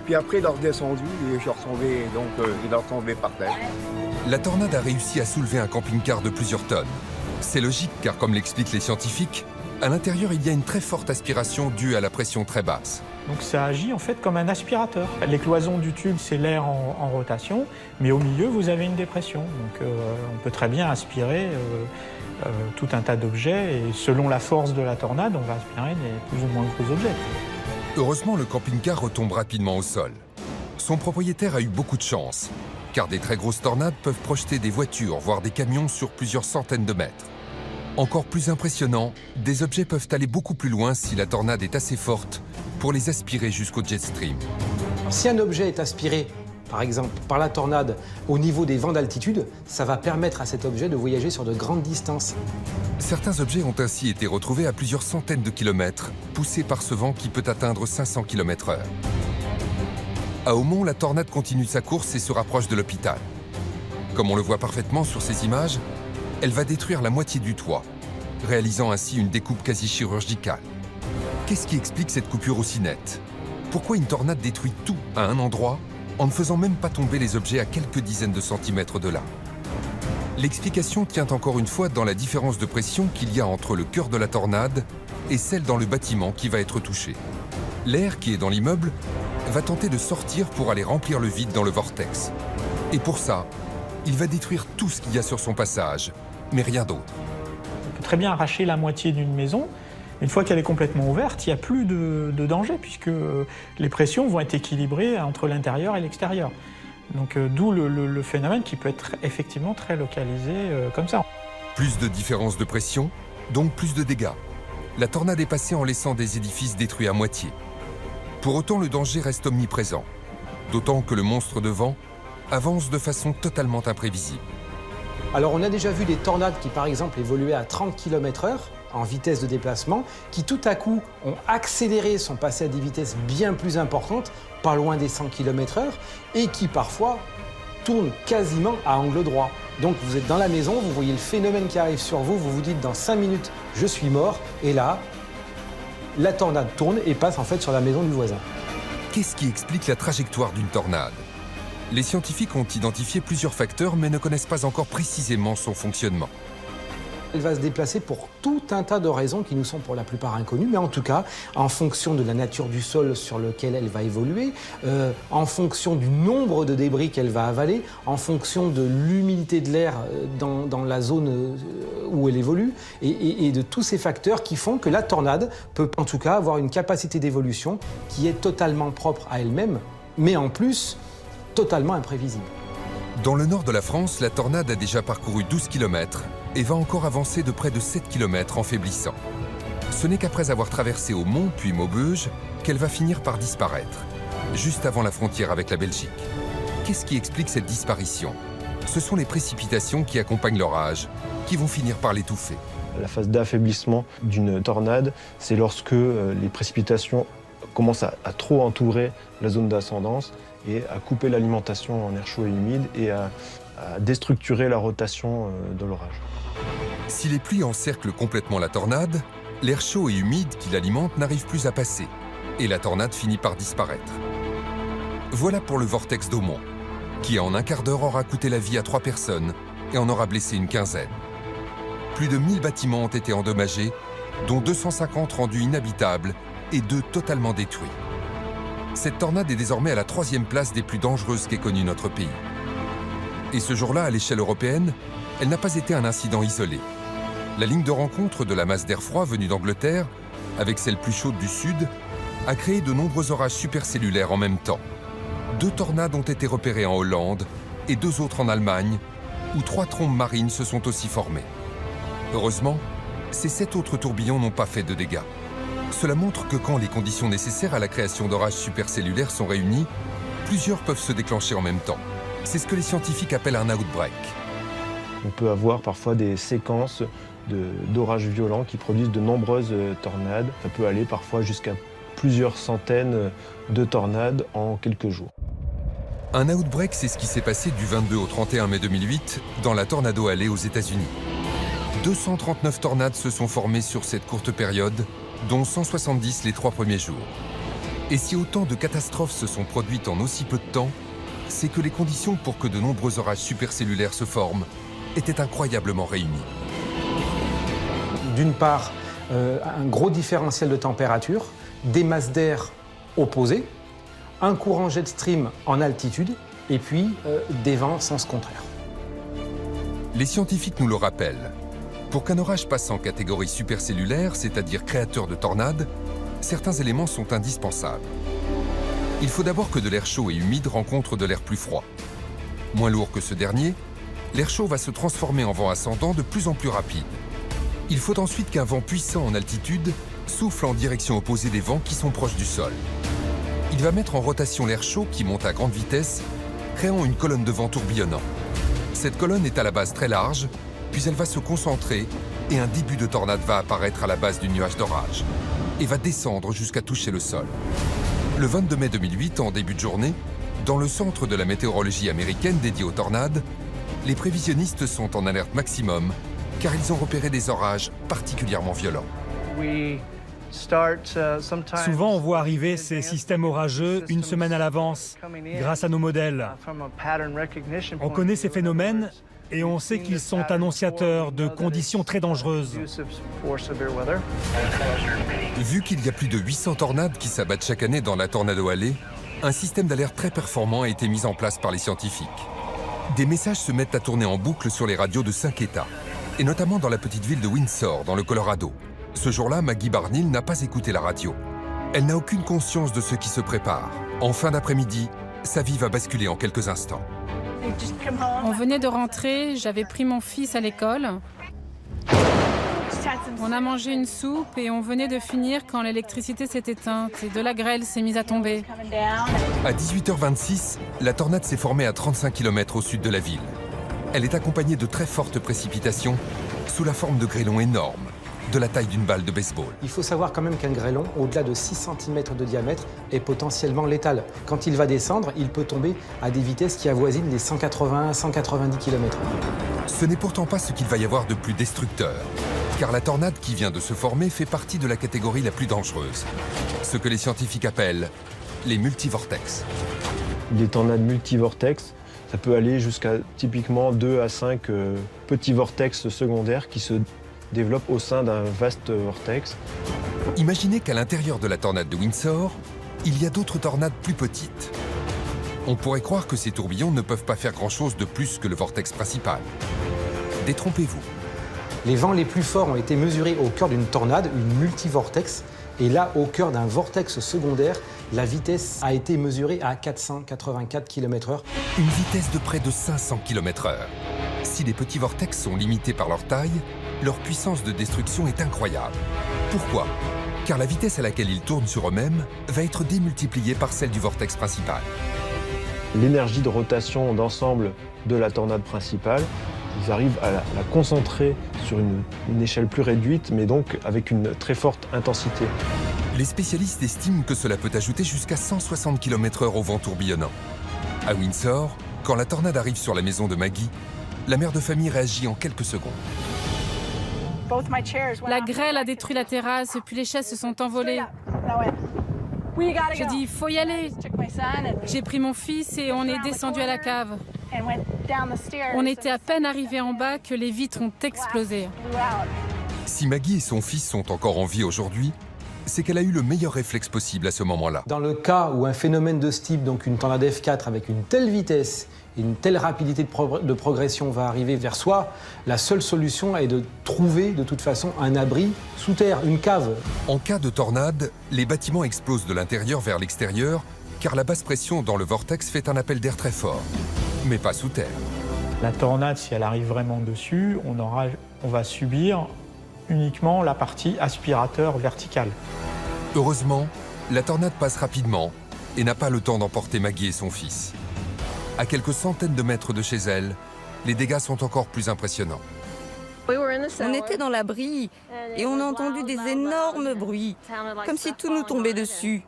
puis après il a redescendu et il est retombé par terre. La tornade a réussi à soulever un camping-car de plusieurs tonnes. C'est logique car, comme l'expliquent les scientifiques, à l'intérieur il y a une très forte aspiration due à la pression très basse. Donc ça agit en fait comme un aspirateur. Les cloisons du tube, c'est l'air en rotation, mais au milieu vous avez une dépression. Donc on peut très bien aspirer tout un tas d'objets et selon la force de la tornade, on va aspirer des plus ou moins gros objets. Heureusement, le camping-car retombe rapidement au sol. Son propriétaire a eu beaucoup de chance, car des très grosses tornades peuvent projeter des voitures, voire des camions sur plusieurs centaines de mètres. Encore plus impressionnant, des objets peuvent aller beaucoup plus loin si la tornade est assez forte pour les aspirer jusqu'au jet stream. Si un objet est aspiré, par exemple, par la tornade au niveau des vents d'altitude, ça va permettre à cet objet de voyager sur de grandes distances. Certains objets ont ainsi été retrouvés à plusieurs centaines de kilomètres, poussés par ce vent qui peut atteindre 500 km/h. À Hautmont, la tornade continue sa course et se rapproche de l'hôpital. Comme on le voit parfaitement sur ces images, elle va détruire la moitié du toit, réalisant ainsi une découpe quasi chirurgicale. Qu'est-ce qui explique cette coupure aussi nette? Pourquoi une tornade détruit tout à un endroit en ne faisant même pas tomber les objets à quelques dizaines de centimètres de là? L'explication tient encore une fois dans la différence de pression qu'il y a entre le cœur de la tornade et celle dans le bâtiment qui va être touché. L'air qui est dans l'immeuble va tenter de sortir pour aller remplir le vide dans le vortex. Et pour ça, il va détruire tout ce qu'il y a sur son passage, mais rien d'autre. On peut très bien arracher la moitié d'une maison. Une fois qu'elle est complètement ouverte, il n'y a plus de danger puisque les pressions vont être équilibrées entre l'intérieur et l'extérieur. Donc d'où le phénomène qui peut être effectivement très localisé comme ça. Plus de différence de pression, donc plus de dégâts. La tornade est passée en laissant des édifices détruits à moitié. Pour autant, le danger reste omniprésent, d'autant que le monstre de vent avance de façon totalement imprévisible. Alors on a déjà vu des tornades qui par exemple évoluaient à 30 km/h en vitesse de déplacement, qui tout à coup ont accéléré, sont passés à des vitesses bien plus importantes, pas loin des 100 km/h, et qui parfois tournent quasiment à angle droit. Donc vous êtes dans la maison, vous voyez le phénomène qui arrive sur vous, vous vous dites dans 5 minutes je suis mort, et là, la tornade tourne et passe en fait sur la maison du voisin. Qu'est-ce qui explique la trajectoire d'une tornade? Les scientifiques ont identifié plusieurs facteurs mais ne connaissent pas encore précisément son fonctionnement. Elle va se déplacer pour tout un tas de raisons qui nous sont pour la plupart inconnues, mais en tout cas, en fonction de la nature du sol sur lequel elle va évoluer, en fonction du nombre de débris qu'elle va avaler, en fonction de l'humidité de l'air dans la zone où elle évolue, et de tous ces facteurs qui font que la tornade peut en tout cas avoir une capacité d'évolution qui est totalement propre à elle-même, mais en plus, totalement imprévisible. Dans le nord de la France, la tornade a déjà parcouru 12 km et va encore avancer de près de 7 km en faiblissant. Ce n'est qu'après avoir traversé au Mont puis Maubeuge qu'elle va finir par disparaître, juste avant la frontière avec la Belgique. Qu'est-ce qui explique cette disparition? Ce sont les précipitations qui accompagnent l'orage, qui vont finir par l'étouffer. La phase d'affaiblissement d'une tornade, c'est lorsque les précipitations commencent à trop entourer la zone d'ascendance et à couper l'alimentation en air chaud et humide et à déstructurer la rotation de l'orage. Si les pluies encerclent complètement la tornade, l'air chaud et humide qui l'alimente n'arrive plus à passer et la tornade finit par disparaître. Voilà pour le vortex d'Aumont, qui en un quart d'heure aura coûté la vie à 3 personnes et en aura blessé une quinzaine. Plus de 1000 bâtiments ont été endommagés, dont 250 rendus inhabitables et 2 totalement détruits. Cette tornade est désormais à la 3e place des plus dangereuses qu'ait connue notre pays. Et ce jour-là, à l'échelle européenne, elle n'a pas été un incident isolé. La ligne de rencontre de la masse d'air froid venue d'Angleterre, avec celle plus chaude du sud, a créé de nombreux orages supercellulaires en même temps. 2 tornades ont été repérées en Hollande et 2 autres en Allemagne, où 3 trombes marines se sont aussi formées. Heureusement, ces 7 autres tourbillons n'ont pas fait de dégâts. Cela montre que quand les conditions nécessaires à la création d'orages supercellulaires sont réunies, plusieurs peuvent se déclencher en même temps. C'est ce que les scientifiques appellent un outbreak. On peut avoir parfois des séquences d'orages violents qui produisent de nombreuses tornades. Ça peut aller parfois jusqu'à plusieurs centaines de tornades en quelques jours. Un outbreak, c'est ce qui s'est passé du 22 au 31 mai 2008 dans la Tornado Alley aux États-Unis. 239 tornades se sont formées sur cette courte période, dont 170 les 3 premiers jours. Et si autant de catastrophes se sont produites en aussi peu de temps, c'est que les conditions pour que de nombreux orages supercellulaires se forment étaient incroyablement réunies. D'une part, un gros différentiel de température, des masses d'air opposées, un courant jet stream en altitude, et puis des vents sens contraire. Les scientifiques nous le rappellent. Pour qu'un orage passe en catégorie supercellulaire, c'est-à-dire créateur de tornades, certains éléments sont indispensables. Il faut d'abord que de l'air chaud et humide rencontre de l'air plus froid. Moins lourd que ce dernier, l'air chaud va se transformer en vent ascendant de plus en plus rapide. Il faut ensuite qu'un vent puissant en altitude souffle en direction opposée des vents qui sont proches du sol. Il va mettre en rotation l'air chaud qui monte à grande vitesse, créant une colonne de vent tourbillonnant. Cette colonne est à la base très large, puis elle va se concentrer et un début de tornade va apparaître à la base du nuage d'orage et va descendre jusqu'à toucher le sol. Le 22 mai 2008, en début de journée, dans le centre de la météorologie américaine dédié aux tornades, les prévisionnistes sont en alerte maximum car ils ont repéré des orages particulièrement violents. Souvent, on voit arriver ces systèmes orageux une semaine à l'avance, grâce à nos modèles. On connaît ces phénomènes et on sait qu'ils sont annonciateurs de conditions très dangereuses. Vu qu'il y a plus de 800 tornades qui s'abattent chaque année dans la Tornado Alley, un système d'alerte très performant a été mis en place par les scientifiques. Des messages se mettent à tourner en boucle sur les radios de 5 États, et notamment dans la petite ville de Windsor, dans le Colorado. Ce jour-là, Maggie Barnhill n'a pas écouté la radio. Elle n'a aucune conscience de ce qui se prépare. En fin d'après-midi, sa vie va basculer en quelques instants. On venait de rentrer, j'avais pris mon fils à l'école. On a mangé une soupe et on venait de finir quand l'électricité s'est éteinte et de la grêle s'est mise à tomber. À 18h26, la tornade s'est formée à 35 km au sud de la ville. Elle est accompagnée de très fortes précipitations sous la forme de grêlons énormes, de la taille d'une balle de baseball. Il faut savoir quand même qu'un grêlon, au-delà de 6 cm de diamètre, est potentiellement létal. Quand il va descendre, il peut tomber à des vitesses qui avoisinent les 180-190 km/h. Ce n'est pourtant pas ce qu'il va y avoir de plus destructeur, car la tornade qui vient de se former fait partie de la catégorie la plus dangereuse, ce que les scientifiques appellent les multivortex. Les tornades multivortex Ça peut aller jusqu'à typiquement 2 à 5 petits vortex secondaires qui se développent au sein d'un vaste vortex. Imaginez qu'à l'intérieur de la tornade de Windsor, il y a d'autres tornades plus petites. On pourrait croire que ces tourbillons ne peuvent pas faire grand-chose de plus que le vortex principal. Détrompez-vous. Les vents les plus forts ont été mesurés au cœur d'une tornade, une multivortex. Et là, au cœur d'un vortex secondaire, la vitesse a été mesurée à 484 km/h. Une vitesse de près de 500 km/h. Si les petits vortex sont limités par leur taille, leur puissance de destruction est incroyable. Pourquoi? Car la vitesse à laquelle ils tournent sur eux-mêmes va être démultipliée par celle du vortex principal. L'énergie de rotation d'ensemble de la tornade principale, ils arrivent à la concentrer sur une échelle plus réduite, mais donc avec une très forte intensité. Les spécialistes estiment que cela peut ajouter jusqu'à 160 km/h au vent tourbillonnant. À Windsor, quand la tornade arrive sur la maison de Maggie, la mère de famille réagit en quelques secondes. La grêle a détruit la terrasse, puis les chaises se sont envolées. J'ai dit, il faut y aller. J'ai pris mon fils et on est descendu à la cave. On était à peine arrivés en bas que les vitres ont explosé. Si Maggie et son fils sont encore en vie aujourd'hui, c'est qu'elle a eu le meilleur réflexe possible à ce moment-là. Dans le cas où un phénomène de ce type, donc une tornade F4 avec une telle vitesse et une telle rapidité de progression va arriver vers soi, la seule solution est de trouver de toute façon un abri sous terre, une cave. En cas de tornade, les bâtiments explosent de l'intérieur vers l'extérieur car la basse pression dans le vortex fait un appel d'air très fort, mais pas sous terre. La tornade, si elle arrive vraiment dessus, on va subir uniquement la partie aspirateur vertical. Heureusement, la tornade passe rapidement et n'a pas le temps d'emporter Maggie et son fils. À quelques centaines de mètres de chez elle, les dégâts sont encore plus impressionnants. On était dans l'abri et on a entendu des énormes bruits, comme si tout nous tombait dessus.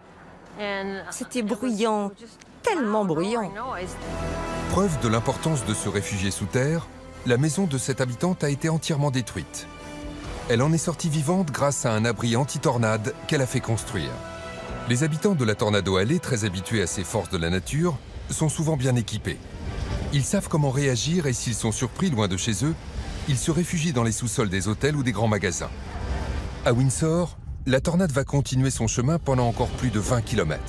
C'était bruyant, tellement bruyant. Preuve de l'importance de se réfugier sous terre, la maison de cette habitante a été entièrement détruite. Elle en est sortie vivante grâce à un abri anti-tornade qu'elle a fait construire. Les habitants de la Tornado Alley, très habitués à ces forces de la nature, sont souvent bien équipés. Ils savent comment réagir et s'ils sont surpris loin de chez eux, ils se réfugient dans les sous-sols des hôtels ou des grands magasins. À Windsor, la tornade va continuer son chemin pendant encore plus de 20 km.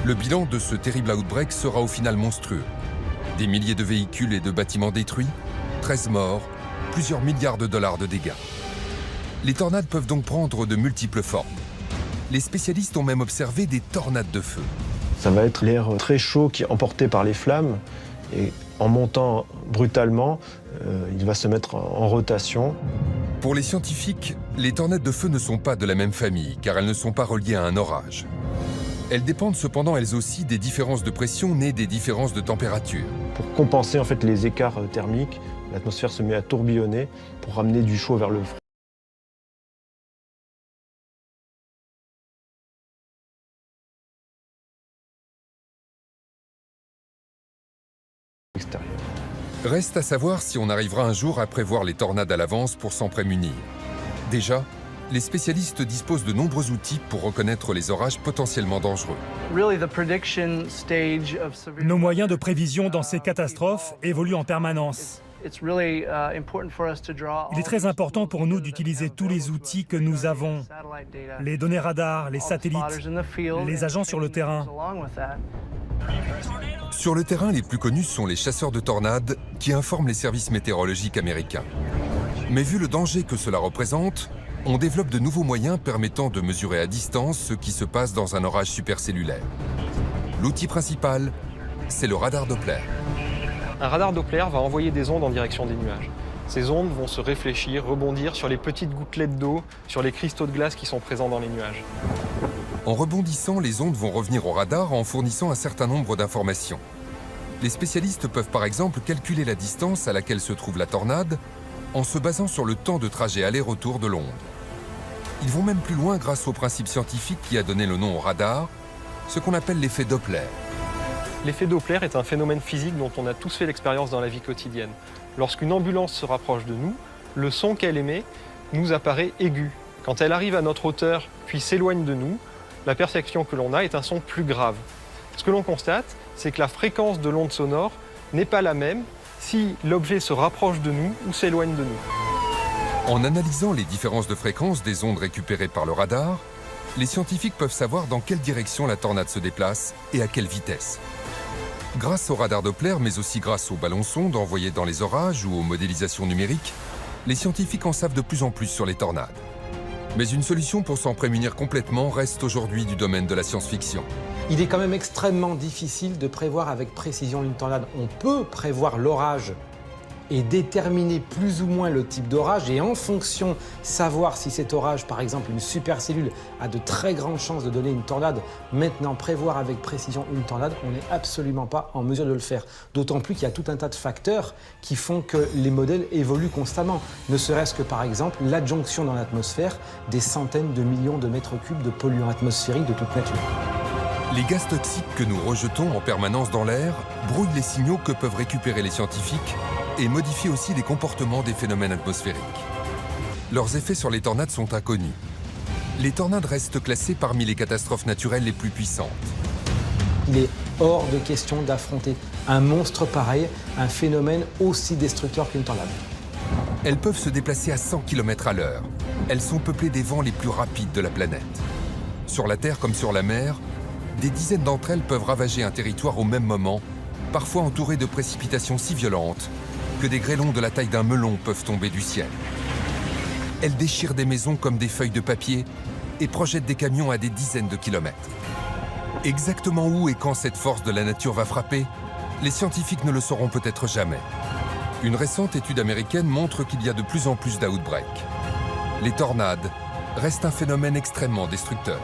Le bilan de ce terrible outbreak sera au final monstrueux. Des milliers de véhicules et de bâtiments détruits, 13 morts, plusieurs milliards de dollars de dégâts. Les tornades peuvent donc prendre de multiples formes. Les spécialistes ont même observé des tornades de feu. Ça va être l'air très chaud qui est emporté par les flammes et en montant brutalement, il va se mettre en rotation. Pour les scientifiques, les tornades de feu ne sont pas de la même famille car elles ne sont pas reliées à un orage. Elles dépendent cependant elles aussi des différences de pression nées des différences de température. Pour compenser en fait les écarts thermiques, l'atmosphère se met à tourbillonner pour ramener du chaud vers le froid. Extérieur. Reste à savoir si on arrivera un jour à prévoir les tornades à l'avance pour s'en prémunir. Déjà, les spécialistes disposent de nombreux outils pour reconnaître les orages potentiellement dangereux. Nos moyens de prévision dans ces catastrophes évoluent en permanence. Il est très important pour nous d'utiliser tous les outils que nous avons, les données radars, les satellites, les agents sur le terrain. Sur le terrain, les plus connus sont les chasseurs de tornades qui informent les services météorologiques américains. Mais vu le danger que cela représente, on développe de nouveaux moyens permettant de mesurer à distance ce qui se passe dans un orage supercellulaire. L'outil principal, c'est le radar Doppler. Un radar Doppler va envoyer des ondes en direction des nuages. Ces ondes vont se réfléchir, rebondir sur les petites gouttelettes d'eau, sur les cristaux de glace qui sont présents dans les nuages. En rebondissant, les ondes vont revenir au radar en fournissant un certain nombre d'informations. Les spécialistes peuvent par exemple calculer la distance à laquelle se trouve la tornade en se basant sur le temps de trajet aller-retour de l'onde. Ils vont même plus loin grâce au principe scientifique qui a donné le nom au radar, ce qu'on appelle l'effet Doppler. L'effet Doppler est un phénomène physique dont on a tous fait l'expérience dans la vie quotidienne. Lorsqu'une ambulance se rapproche de nous, le son qu'elle émet nous apparaît aigu. Quand elle arrive à notre hauteur puis s'éloigne de nous, la perception que l'on a est un son plus grave. Ce que l'on constate, c'est que la fréquence de l'onde sonore n'est pas la même si l'objet se rapproche de nous ou s'éloigne de nous. En analysant les différences de fréquence des ondes récupérées par le radar, les scientifiques peuvent savoir dans quelle direction la tornade se déplace et à quelle vitesse. Grâce au radar Doppler, mais aussi grâce aux ballons-sondes envoyés dans les orages ou aux modélisations numériques, les scientifiques en savent de plus en plus sur les tornades. Mais une solution pour s'en prémunir complètement reste aujourd'hui du domaine de la science-fiction. Il est quand même extrêmement difficile de prévoir avec précision une tornade. On peut prévoir l'orage et déterminer plus ou moins le type d'orage et en fonction savoir si cet orage, par exemple une supercellule, a de très grandes chances de donner une tornade. Maintenant, prévoir avec précision une tornade, on n'est absolument pas en mesure de le faire. D'autant plus qu'il y a tout un tas de facteurs qui font que les modèles évoluent constamment. Ne serait-ce que par exemple l'adjonction dans l'atmosphère des centaines de millions de mètres cubes de polluants atmosphériques de toute nature. Les gaz toxiques que nous rejetons en permanence dans l'air brouillent les signaux que peuvent récupérer les scientifiques et modifient aussi les comportements des phénomènes atmosphériques. Leurs effets sur les tornades sont inconnus. Les tornades restent classées parmi les catastrophes naturelles les plus puissantes. Il est hors de question d'affronter un monstre pareil, un phénomène aussi destructeur qu'une tornade. Elles peuvent se déplacer à 100 km/h. Elles sont peuplées des vents les plus rapides de la planète. Sur la Terre comme sur la mer, des dizaines d'entre elles peuvent ravager un territoire au même moment, parfois entourées de précipitations si violentes que des grêlons de la taille d'un melon peuvent tomber du ciel. Elles déchirent des maisons comme des feuilles de papier et projettent des camions à des dizaines de kilomètres. Exactement où et quand cette force de la nature va frapper, les scientifiques ne le sauront peut-être jamais. Une récente étude américaine montre qu'il y a de plus en plus d'outbreaks. Les tornades restent un phénomène extrêmement destructeur.